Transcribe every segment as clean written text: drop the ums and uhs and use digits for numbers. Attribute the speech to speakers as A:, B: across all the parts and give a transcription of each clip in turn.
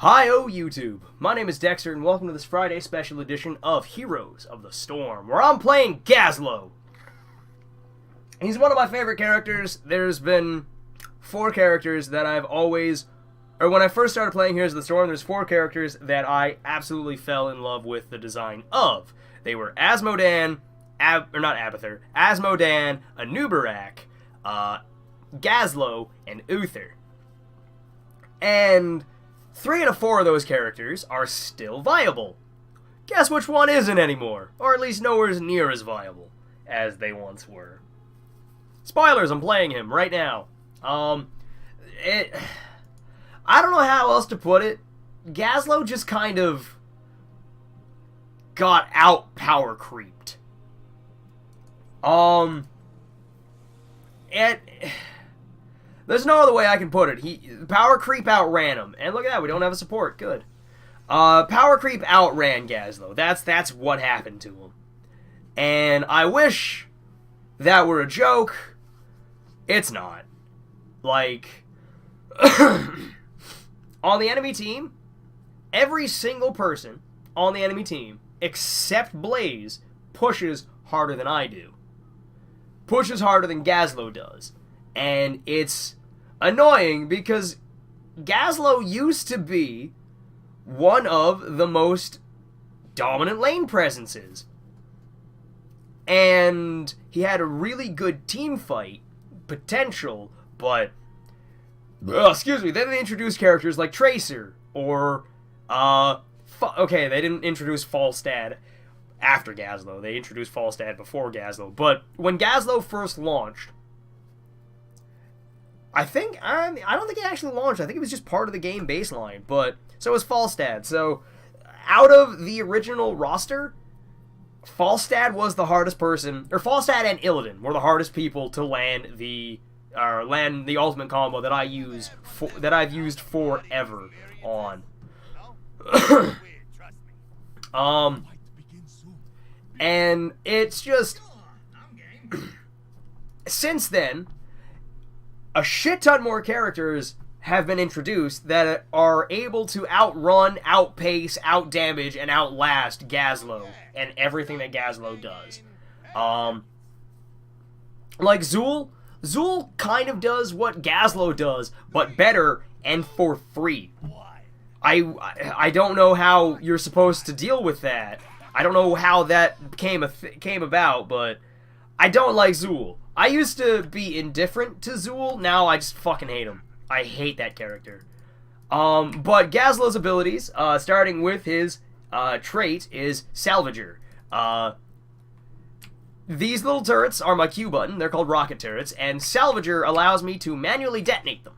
A: Hi-oh YouTube, my name is Dexter and welcome to this Friday special edition of Heroes of the Storm, where I'm playing Gazlowe. He's one of my favorite characters. There's been four characters that I've always, or when I first started playing Heroes of the Storm, there's four characters that I absolutely fell in love with the design of. They were Asmodan, Asmodan, Anubarak, Gazlowe, and Uther. And 3 out of 4 of those characters are still viable. Guess which one isn't anymore, or at least nowhere near as viable as they once were. Spoilers, I'm playing him right now. I don't know how else to put it. Gazlowe just kind of got out power creeped. There's no other way I can put it. Power creep outran him. And look at that, we don't have a support. Good. Power creep outran Gazlowe. That's what happened to him. And I wish that were a joke. It's not. Like, on the enemy team, every single person on the enemy team, except Blaze, pushes harder than I do. Pushes harder than Gazlowe does. And it's annoying because Gazlowe used to be one of the most dominant lane presences. And he had a really good team fight potential, but then they introduced characters like Tracer or okay, they didn't introduce Falstad after Gazlowe. They introduced Falstad before Gazlowe. But when Gazlowe first launched, I don't think it actually launched. I think it was just part of the game baseline. But so was Falstad. So out of the original roster, Falstad was the hardest person, or Falstad and Illidan were the hardest people to land the ultimate combo that I've used forever on. And it's just since then, a shit ton more characters have been introduced that are able to outrun, outpace, outdamage, and outlast Gazlowe and everything that Gazlowe does. Like Zool. Zool kind of does what Gazlowe does, but better and for free. I don't know how you're supposed to deal with that. I don't know how that came about, but I don't like Zool. I used to be indifferent to Zool, now I just fucking hate him. I hate that character. But Gazlowe's abilities, starting with his trait, is Salvager. These little turrets are my Q button, they're called rocket turrets, and Salvager allows me to manually detonate them.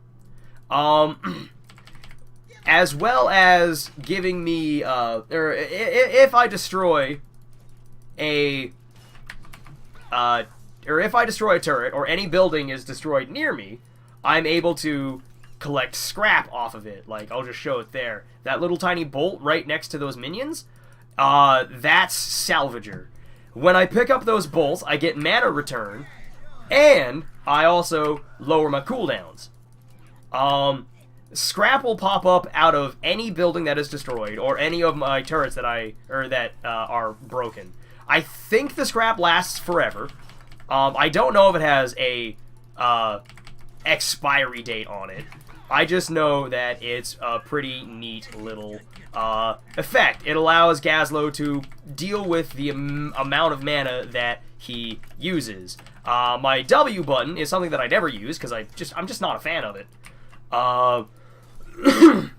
A: As well as giving me, if I destroy a turret, or any building is destroyed near me, I'm able to collect scrap off of it. Like, I'll just show it there. That little tiny bolt right next to those minions, that's Salvager. When I pick up those bolts, I get mana return, and I also lower my cooldowns. Scrap will pop up out of any building that is destroyed, or any of my turrets that are broken. I think the scrap lasts forever. I don't know if it has a expiry date on it. I just know that it's a pretty neat little effect. It allows Gazlowe to deal with the amount of mana that he uses. My W button is something that I never use because I'm just not a fan of it.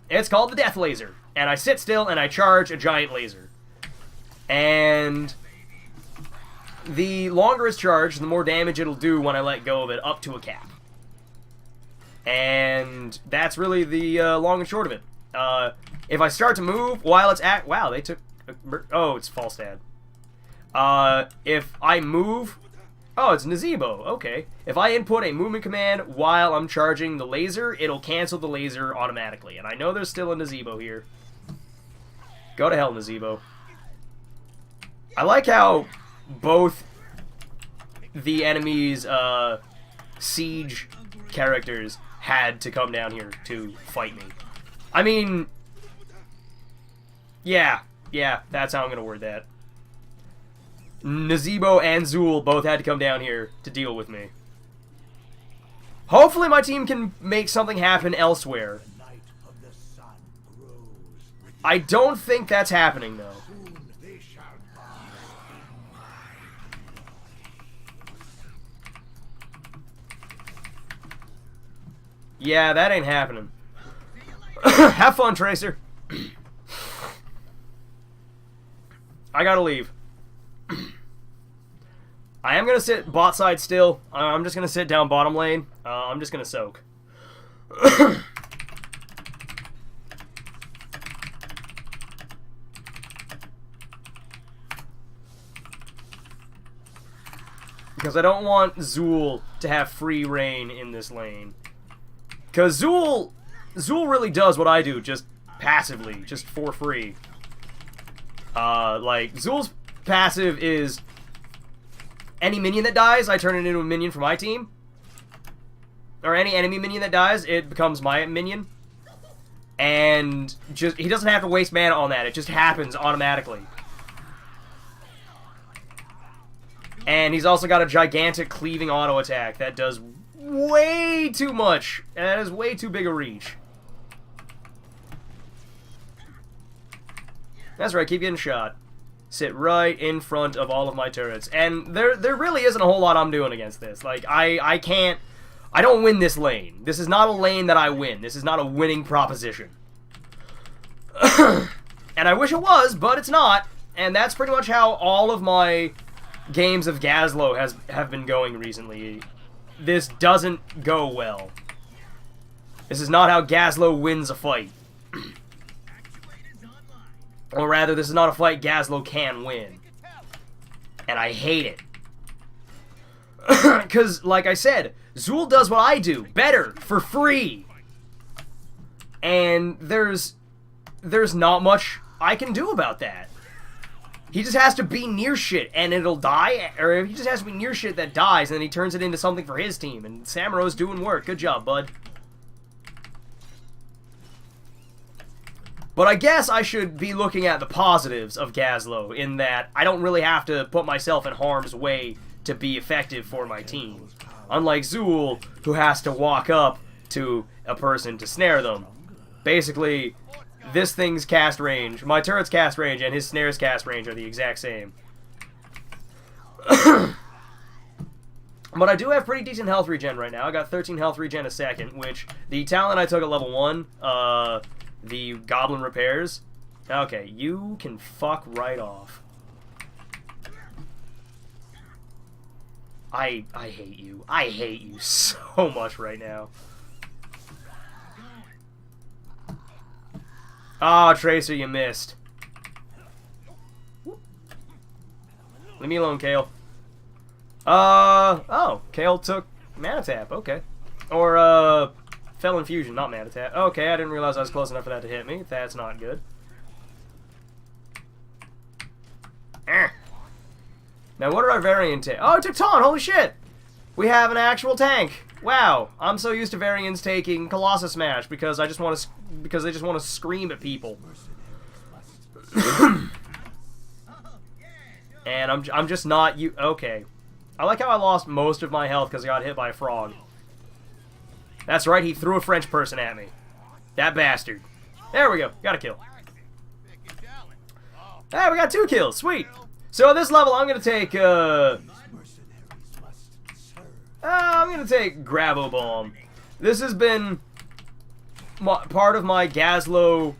A: It's called the Death Laser, and I sit still and I charge a giant laser. And the longer it's charged, the more damage it'll do when I let go of it, up to a cap. And that's really the long and short of it. If I start to move while it's at... Wow, they took... Oh, it's Falstad. If I move... Oh, it's Nazebo. Okay. If I input a movement command while I'm charging the laser, it'll cancel the laser automatically. And I know there's still a Nazebo here. Go to hell, Nazebo. I like how both the enemy's siege characters had to come down here to fight me. I mean, Yeah, that's how I'm gonna word that. Nazebo and Zool both had to come down here to deal with me. Hopefully my team can make something happen elsewhere. I don't think that's happening, though. Yeah, that ain't happening. Have fun, Tracer. I gotta leave. I am gonna sit bot side still. I'm just gonna sit down bottom lane. I'm just gonna soak. Because I don't want Zool to have free reign in this lane. Because Zool really does what I do, just passively, just for free. Like, Zool's passive is any minion that dies, I turn it into a minion for my team. Or any enemy minion that dies, it becomes my minion. And just he doesn't have to waste mana on that, it just happens automatically. And he's also got a gigantic cleaving auto attack that does way too much. And that is way too big a reach. That's right, keep getting shot. Sit right in front of all of my turrets. And there really isn't a whole lot I'm doing against this. Like, I don't win this lane. This is not a lane that I win. This is not a winning proposition. And I wish it was, but it's not. And that's pretty much how all of my games of Gazlowe have been going recently. This doesn't go well. This is not how Gazlowe wins a fight. Or rather, this is not a fight Gazlowe can win. And I hate it. Because, like I said, Zool does what I do, better, for free. And there's not much I can do about that. He just has to be near shit, and it'll die, or he just has to be near shit that dies, and then he turns it into something for his team, and Samaro's doing work. Good job, bud. But I guess I should be looking at the positives of Gazlowe, in that I don't really have to put myself in harm's way to be effective for my team. Unlike Zool, who has to walk up to a person to snare them. Basically, this thing's cast range, my turret's cast range, and his snare's cast range are the exact same. But I do have pretty decent health regen right now. I got 13 health regen a second, which the talent I took at level 1, the Goblin Repairs. Okay, you can fuck right off. I hate you. I hate you so much right now. Ah, Tracer, you missed. Leave me alone, Kale. Oh, Kale took Mana Tap, okay. Or, Fell Infusion, not Mana Tap. Okay, I didn't realize I was close enough for that to hit me. That's not good. Now, what did our variant take? Oh, it took Taunt, holy shit! We have an actual tank. Wow, I'm so used to variants taking Colossus Smash because I just want to, because they just want to scream at people. And I'm just not you. Okay, I like how I lost most of my health because I got hit by a frog. That's right, he threw a French person at me. That bastard. There we go, got a kill. Hey, we got 2 kills, sweet. So at this level, I'm gonna take I'm gonna take Grabo Bomb. This has been part of my Gazlowe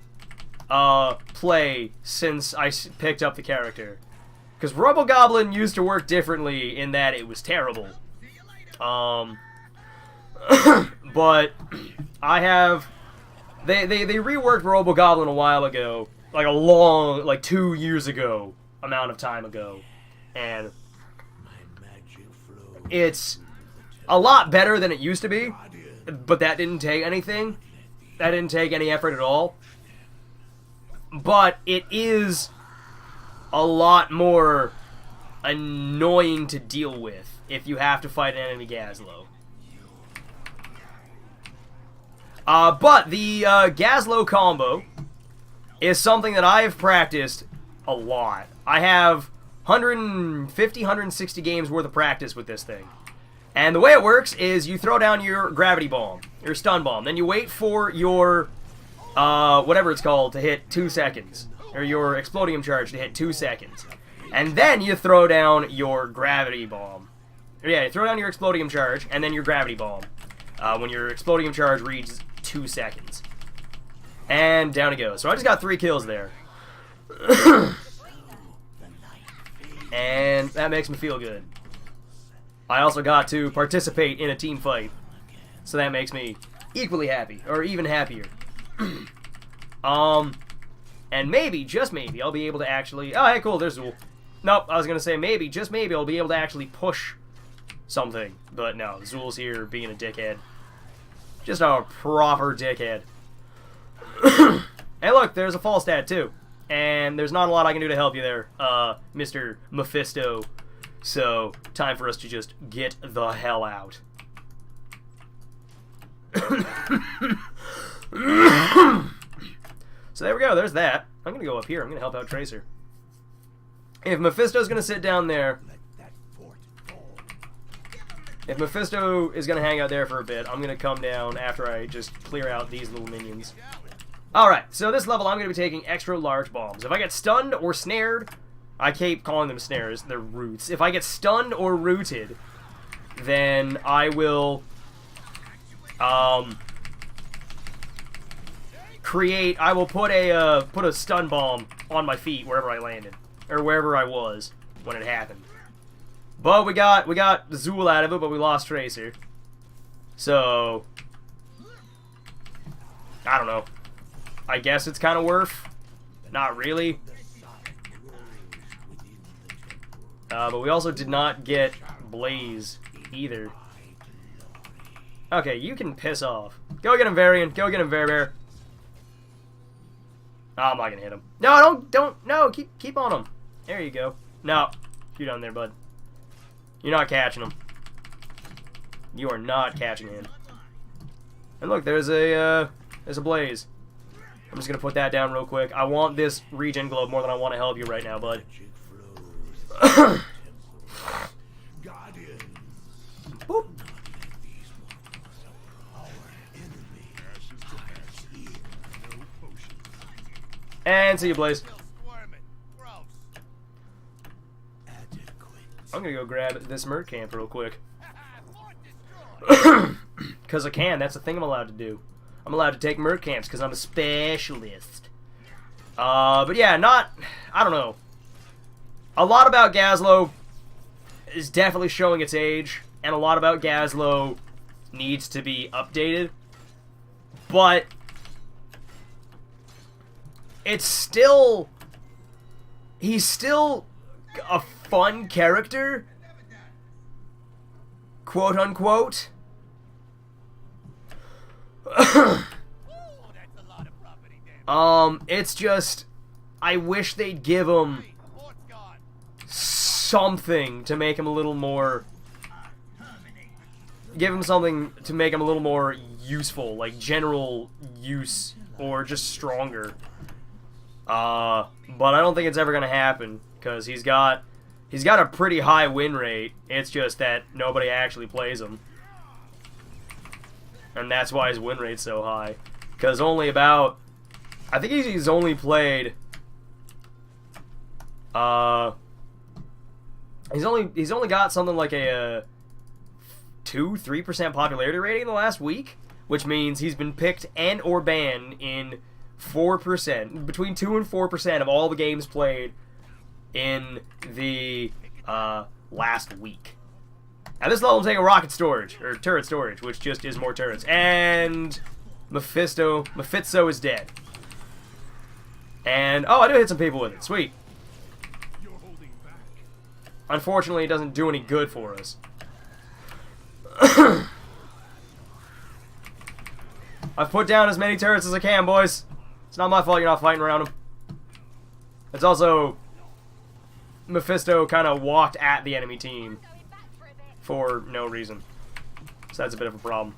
A: play since I picked up the character. Because Robogoblin used to work differently in that it was terrible. But I have... They reworked Robogoblin a while ago. Like a long, like 2 years ago, amount of time ago. And it's a lot better than it used to be, but that didn't take anything. That didn't take any effort at all. But it is a lot more annoying to deal with if you have to fight an enemy Gazlowe. But the Gazlowe combo is something that I have practiced a lot. I have 150, 160 games worth of practice with this thing. And the way it works is you throw down your gravity bomb, your stun bomb, then you wait for your, whatever it's called, to hit 2 seconds. Or your explodium charge to hit 2 seconds. And then you throw down your gravity bomb. Yeah, you throw down your explodium charge, and then your gravity bomb. When your explodium charge reaches 2 seconds. And down it goes. So I just got 3 kills there. And that makes me feel good. I also got to participate in a team fight. So that makes me equally happy. Or even happier. And maybe, just maybe, I'll be able to actually... Oh, hey, cool, there's Zool. Nope, I was going to say maybe, just maybe, I'll be able to actually push something. But no, Zool's here being a dickhead. Just a proper dickhead. Hey, look, there's a fall stat, too. And there's not a lot I can do to help you there, Mr. Mephisto. So, time for us to just get the hell out. So there we go, there's that. I'm gonna go up here, I'm gonna help out Tracer. If Mephisto's gonna sit down there... If Mephisto is gonna hang out there for a bit, I'm gonna come down after I just clear out these little minions. Alright, so this level I'm gonna be taking extra large bombs. If I get stunned or snared... I keep calling them snares, they're roots. If I get stunned or rooted, then I will... I will put a stun bomb on my feet wherever I landed, or wherever I was when it happened. But we got Zool out of it, but we lost Tracer. So I don't know. I guess it's kind of worth. Not really. But we also did not get Blaze either. Okay, you can piss off. Go get him, Varian. Go get him, Bear. Oh, I'm not gonna hit him. No, no, keep on him. There you go. No, you're down there, bud. You're not catching him. You are not catching him. And look, there's a Blaze. I'm just gonna put that down real quick. I want this regen globe more than I want to help you right now, bud. Boop. And see you, Blaze. I'm gonna go grab this Merc camp real quick. Because I can, that's the thing I'm allowed to do. I'm allowed to take Merc camps because I'm a specialist. But yeah, I don't know. A lot about Gazlowe is definitely showing its age, and a lot about Gazlowe needs to be updated. But it's still... He's still a fun character, quote unquote. It's just, I wish they'd give him something to make him a little more, something to make him a little more useful, like general use, or just stronger. But I don't think it's ever gonna happen, because he's got a pretty high win rate. It's just that nobody actually plays him. And that's why his win rate's so high. Because only about... I think he's only played... He's only got something like a 2-3% popularity rating in the last week. Which means he's been picked and or banned in 4%. Between 2 and 4% of all the games played in the last week. Now this level I'm taking rocket storage, or turret storage, which just is more turrets. And Mephisto is dead. And, oh, I do hit some people with it. Sweet. Unfortunately, it doesn't do any good for us. I've put down as many turrets as I can, boys. It's not my fault you're not fighting around them. It's also... Mephisto kind of walked at the enemy team for no reason. So that's a bit of a problem.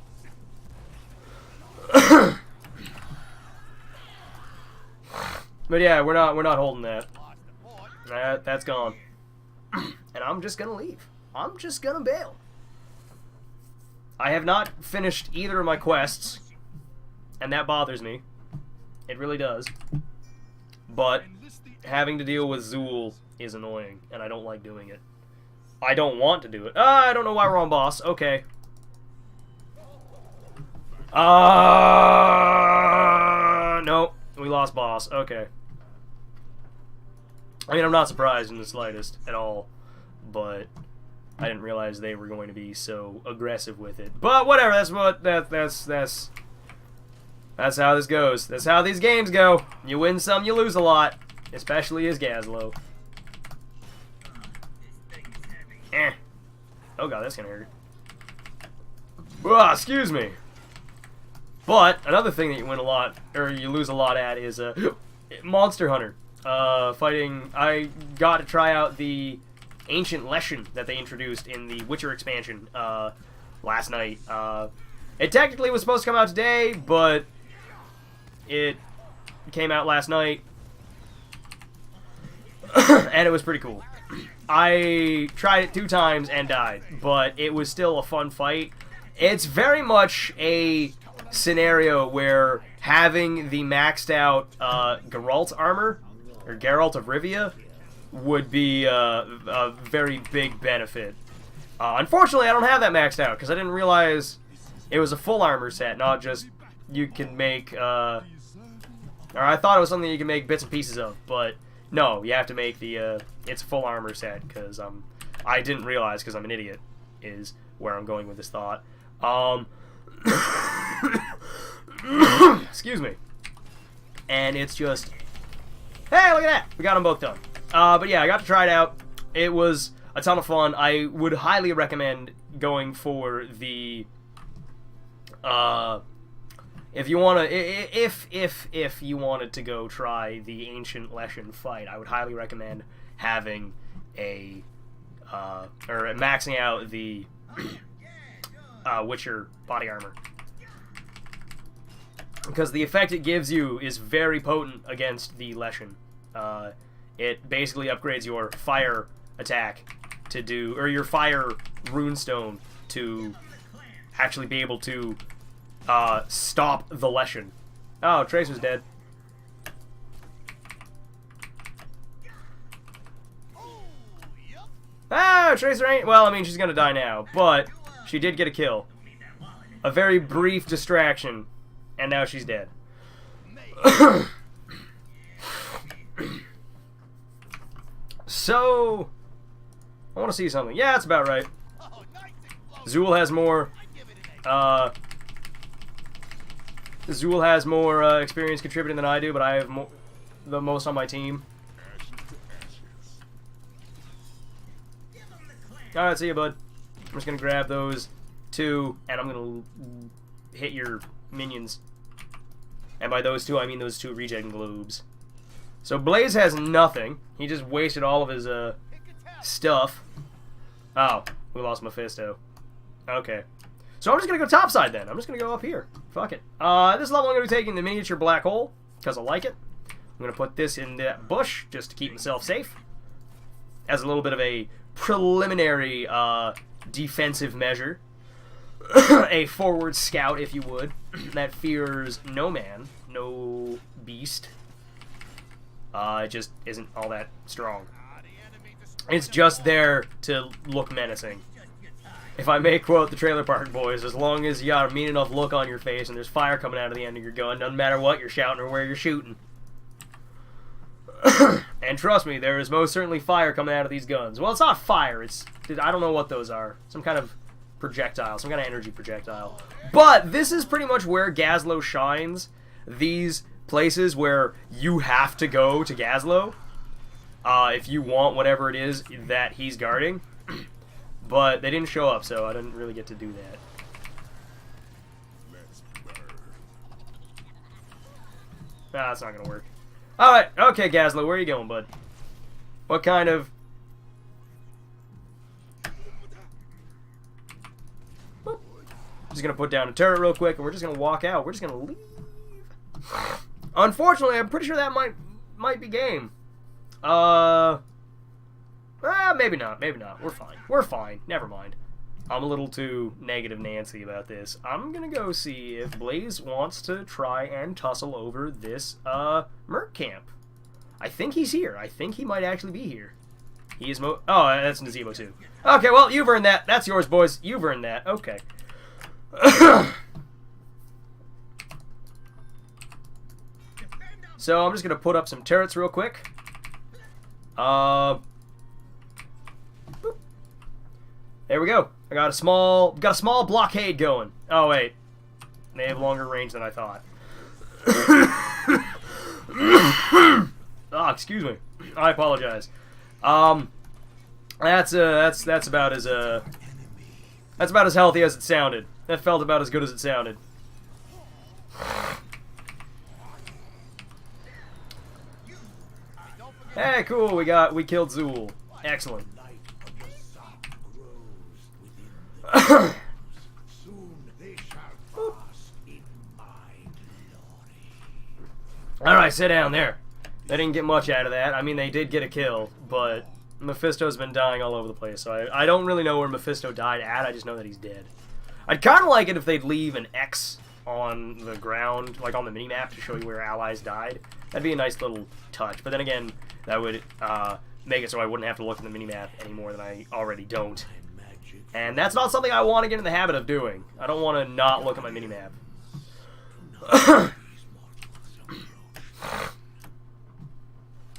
A: But yeah, we're not holding that. That's gone. And I'm just gonna leave. I'm just gonna bail. I have not finished either of my quests, and that bothers me. It really does. But having to deal with Zool is annoying, and I don't like doing it. I don't want to do it. I don't know why we're on boss. Okay. No. We lost boss. Okay. I mean, I'm not surprised in the slightest at all, but I didn't realize they were going to be so aggressive with it. But whatever, that's how this goes. That's how these games go. You win some, you lose a lot. Especially as Gazlowe. Oh god, that's gonna hurt. Excuse me. But another thing that you win a lot, or you lose a lot at, is Monster Hunter. Fighting. I got to try out the Ancient Leshen that they introduced in the Witcher expansion last night. It technically was supposed to come out today, but it came out last night, and it was pretty cool. I tried it 2 times and died, but it was still a fun fight. It's very much a scenario where having the maxed out Geralt armor, or Geralt of Rivia, would be a very big benefit. Unfortunately, I don't have that maxed out, because I didn't realize it was a full armor set, not just you can make, or I thought it was something you can make bits and pieces of, but no, you have to make the, it's a full armor set, because I didn't realize, because I'm an idiot, is where I'm going with this thought. Excuse me. And it's just, hey, look at that! We got them both done. But yeah, I got to try it out. It was a ton of fun. I would highly recommend going for the, if you wanna, if you wanted to go try the Ancient Leshen fight, I would highly recommend having a, or maxing out the Witcher body armor, because the effect it gives you is very potent against the Leshen. It basically upgrades your fire attack to do, or your fire runestone to actually be able to stop the Leshen. Oh, Tracer's dead. Ah, Tracer ain't, well, I mean, she's gonna die now, but she did get a kill. A very brief distraction, and now she's dead. So, I want to see something. Yeah, that's about right. Zool has more, experience contributing than I do, but I have the most on my team. Alright, see ya, bud. I'm just gonna grab those 2, and I'm gonna hit your minions. And by those 2, I mean those 2 regen globes. So Blaze has nothing. He just wasted all of his stuff. Oh, we lost Mephisto. Okay. So I'm just gonna go topside then. I'm just gonna go up here. Fuck it. This level I'm gonna be taking the miniature black hole, because I like it. I'm gonna put this in that bush just to keep myself safe. As a little bit of a preliminary defensive measure. A forward scout, if you would, that fears no man, no beast. It just isn't all that strong. It's just there to look menacing. If I may quote the Trailer Park Boys, as long as you got a mean enough look on your face and there's fire coming out of the end of your gun, doesn't matter what you're shouting or where you're shooting. And trust me, there is most certainly fire coming out of these guns. Well, it's not fire, it's, I don't know what those are. Some kind of projectile, some kind of energy projectile. But this is pretty much where Gazlowe shines. These places where you have to go to Gazlowe if you want whatever it is that he's guarding. But they didn't show up, so I didn't really get to do that. Nah, that's not gonna work. Alright, okay, Gazlowe, where are you going, bud? What kind of... Boop. Just gonna put down a turret real quick, and we're just gonna walk out. We're just gonna leave. Unfortunately, I'm pretty sure that might might be game. Maybe not. Maybe not. We're fine. We're fine. Never mind. I'm a little too negative Nancy about this. I'm gonna go see if Blaze wants to try and tussle over this, merc camp. I think he's here. I think he might actually be here. He is oh, that's Nazebo too. Okay, well, you've earned that. That's yours, boys. You've earned that. Okay. So I'm just gonna put up some turrets real quick. Boop. There we go. I got a small blockade going. Oh wait, they have longer range than I thought. Oh, excuse me. I apologize. That's about as healthy as it sounded. That felt about as good as it sounded. Hey, cool. We killed Zool. Excellent. Alright, sit down there. They didn't get much out of that. I mean, they did get a kill, but Mephisto's been dying all over the place, so I don't really know where Mephisto died at. I just know that he's dead. I'd kind of like it if they'd leave an X on the ground, like on the minimap, to show you where allies died. That'd be a nice little touch, but then again, that would make it so I wouldn't have to look at the minimap any more than I already don't. And that's not something I want to get in the habit of doing. I don't want to not look at my minimap.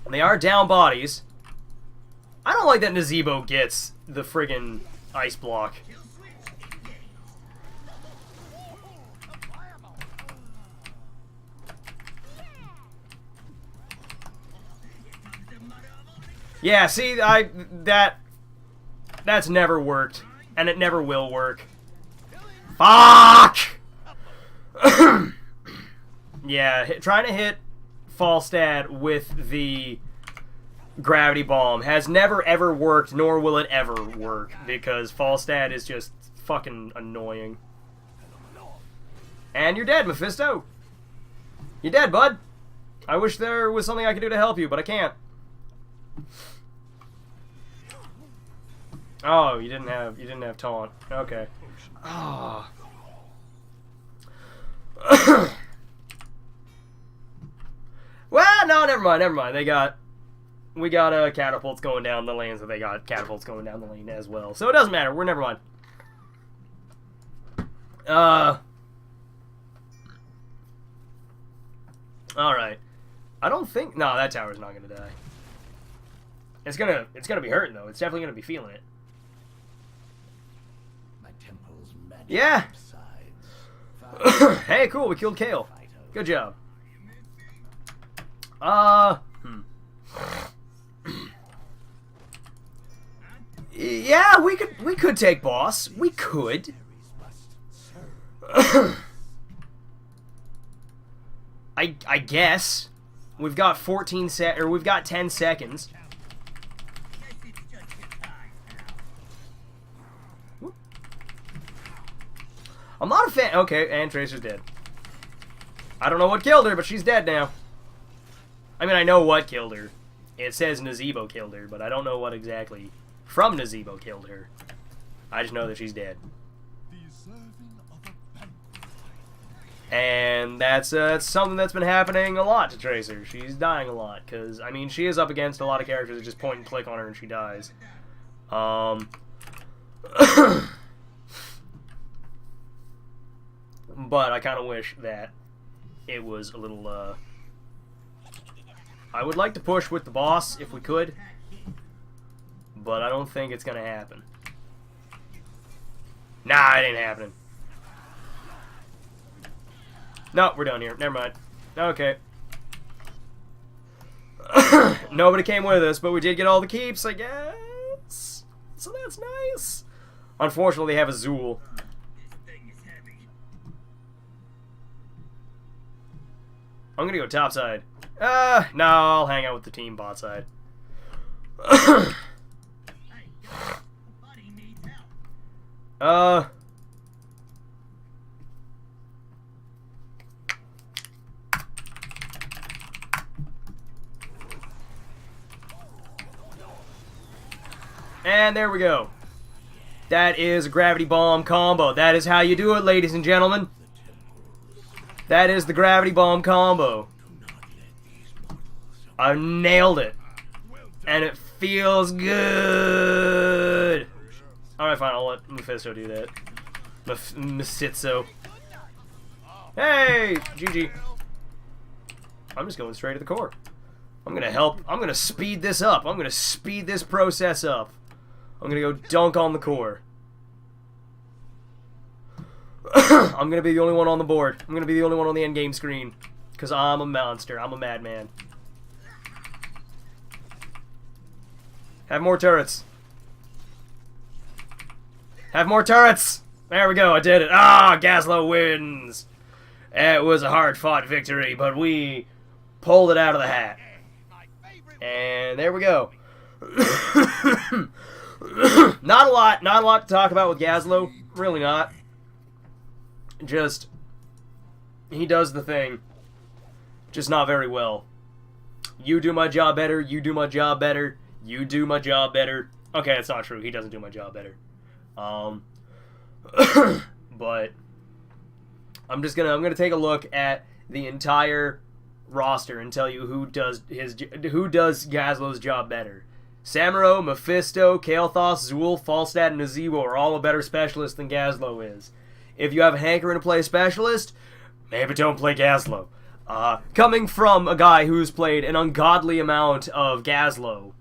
A: They are down bodies. I don't like that Nazebo gets the friggin' ice block. Yeah, see, that's never worked, and it never will work. Fuck! Yeah, trying to hit Falstad with the gravity bomb has never ever worked, nor will it ever work, because Falstad is just fucking annoying. And you're dead, Mephisto. You're dead, bud. I wish there was something I could do to help you, but I can't. Oh, you didn't have taunt. Okay. Oh. Well, no, never mind. We got catapults going down the lane, so they got catapults going down the lane as well. So it doesn't matter. We're never mind. All right. I don't think that tower's not gonna die. It's gonna be hurting though. It's definitely gonna be feeling it. Yeah. Hey, cool. We killed Kale. Good job. Yeah, we could take boss. We could. I guess we've got 10 seconds. I'm not a fan. Okay, and Tracer's dead. I don't know what killed her, but she's dead now. I mean, I know what killed her. It says Nazebo killed her, but I don't know what exactly from Nazebo killed her. I just know that she's dead. And that's something that's been happening a lot to Tracer. She's dying a lot, because, I mean, she is up against a lot of characters that just point and click on her and she dies. But I kind of wish that it was a little, I would like to push with the boss if we could, but I don't think it's going to happen. Nah, it ain't happening. No, we're done here. Never mind. Okay. Nobody came with us, but we did get all the keeps, I guess. So that's nice. Unfortunately, they have a Zool. I'm gonna go top side. No, I'll hang out with the team bot side. And there we go. That is a gravity bomb combo. That is how you do it, ladies and gentlemen. That is the gravity bomb combo. I nailed it. And it feels good. Alright, fine. I'll let Mephisto do that. Mephisto. Hey! GG. I'm just going straight to the core. I'm gonna help. I'm gonna speed this up. I'm gonna speed this process up. I'm gonna go dunk on the core. I'm gonna be the only one on the board. I'm gonna be the only one on the endgame screen. Because I'm a monster. I'm a madman. Have more turrets. Have more turrets! There we go, I did it. Ah, Gazlowe wins! It was a hard-fought victory, but we pulled it out of the hat. And there we go. Not a lot to talk about with Gazlowe. Really not. Just, he does the thing. Just not very well. You do my job better, you do my job better, you do my job better. Okay, that's not true. He doesn't do my job better. But I'm gonna take a look at the entire roster and tell you who does Gazlowe's job better. Samuro, Mephisto, Kael'thas, Zool, Falstad, and Nazebo are all a better specialist than Gazlowe is. If you have a hankering to play a specialist, maybe don't play Gazlowe. Coming from a guy who's played an ungodly amount of Gazlowe,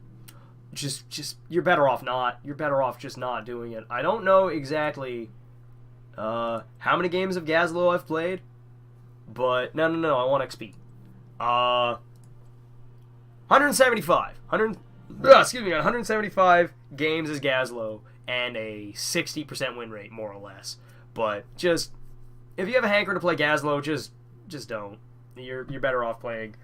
A: just you're better off not. You're better off just not doing it. I don't know exactly how many games of Gazlowe I've played, but no, I want XP. 175. 175 games as Gazlowe and a 60% win rate, more or less. But just, if you have a hankering to play Gazlowe, just don't. You're better off playing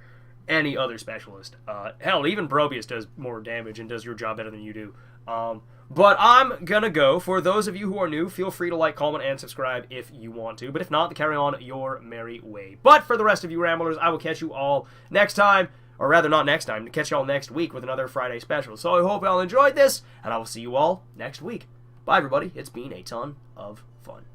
A: any other specialist. Hell, even Brobius does more damage and does your job better than you do. But I'm gonna go. For those of you who are new, feel free to like, comment, and subscribe if you want to. But if not, carry on your merry way. But for the rest of you ramblers, I will catch you all next time. Or rather, not next time. Catch you all next week with another Friday special. So I hope you all enjoyed this, and I will see you all next week. Bye, everybody. It's been a ton of fun.